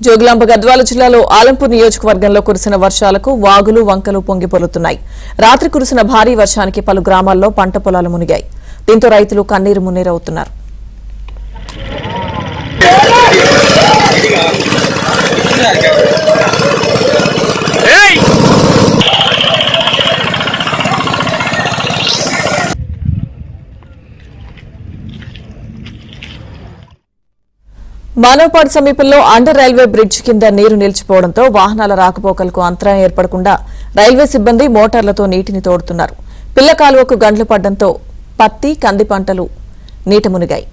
జోగులాంబ గద్వాల జిల్లాలో ఆలంపూర్ నియోజకవర్గంలో కురిసిన వర్షాలకు వాగులు వంకలు పొంగిపొర్లుతున్నాయి. రాత్రి కురిసిన భారీ వర్షానికి పలు గ్రామాల్లో పంట పొలాలు మునిగాయి. దీంతో రైతులు కన్నీరు మున్నీరవుతున్నారు. మానవపాడు సమీపంలో అండర్ రైల్వే బ్రిడ్జ్ కింద నీరు నిలిచిపోవడంతో వాహనాల రాకపోకలకు అంతరాయం ఏర్పడకుండా రైల్వే సిబ్బంది మోటార్లతో నీటిని తోడుతున్నారు. పిల్ల కాలువకు గండ్లు పడడంతో పత్తి, కంది పంటలు నీట మునిగాయి.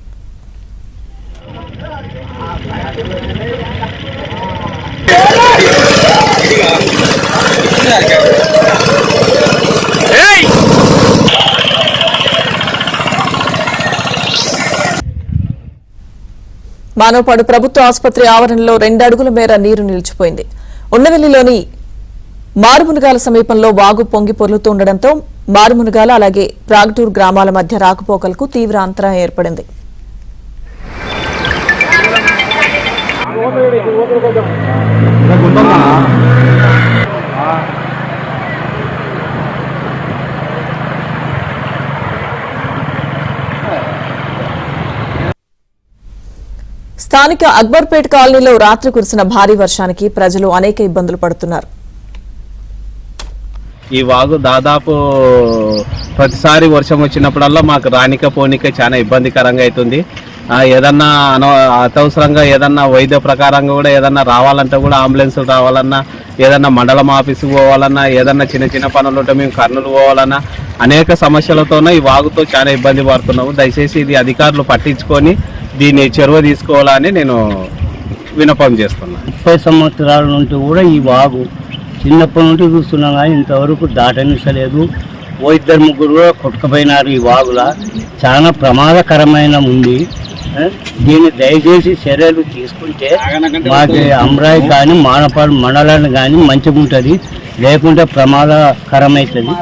మానవపాడు ప్రభుత్వ ఆసుపత్రి ఆవరణలో 2 అడుగుల మేర నీరు నిలిచిపోయింది. ఉండవెల్లిలోని మారుమునగాల సమీపంలో వాగు పొంగి పొర్లుతుండటంతో మారుమునగాల అలాగే ప్రాగ్టూర్ గ్రామాల మధ్య రాకపోకలకు తీవ్ర అంతరాయం ఏర్పడింది. స్థానిక అక్బర్పేట్ కాలనీలో రాత్రి కురిసిన భారీ వర్షానికి ప్రజలు అనేక ఇబ్బందులు పడుతున్నారు. ఈ వాగు దాదాపు ప్రతిసారి వర్షం వచ్చినప్పుడల్లా మాకు రానిక పోనిక చాలా ఇబ్బందికరంగా అవుతుంది. ఏదన్నా అత్యవసరంగా ఏదన్నా వైద్య ప్రకారంగా కూడా ఏదన్నా రావాలంటే కూడా అంబులెన్సులు రావాలన్నా, ఏదన్నా మండలం ఆఫీసుకు పోవాలన్నా, ఏదన్నా చిన్న చిన్న పనులు ఉంటే మేము కర్నూలు పోవాలన్నా అనేక సమస్యలతోనే ఈ వాగుతో చాలా ఇబ్బంది పడుతున్నాము. దయచేసి ఇది అధికారులు పట్టించుకొని దీన్ని చొరవ తీసుకోవాలని నేను విన్నపం చేస్తున్నాను. 30 సంవత్సరాల నుండి కూడా ఈ వాగు చిన్నప్పటి నుండి చూస్తున్నాం కానీ ఇంతవరకు దాటనిసలేదు. ఓ 2-3 కూడా కొట్టుకుపోయినారు. ఈ వాగులా చాలా ప్రమాదకరమైన ఉంది. దీన్ని దయచేసి చర్యలు తీసుకుంటే మాకు అమ్రాయి కానీ మానపాడు మండలాన్ని కానీ మంచిగా ఉంటుంది, లేకుంటే ప్రమాదకరమవుతుంది.